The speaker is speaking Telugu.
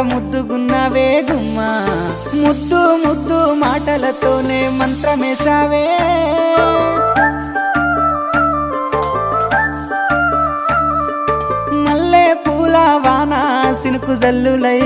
ముద్దుగున్నావే గుమ్మా ముద్దు ముద్దు మాటలతోనే మంత్రమేసావే మల్లె పూల వాన సినుకు జల్లులై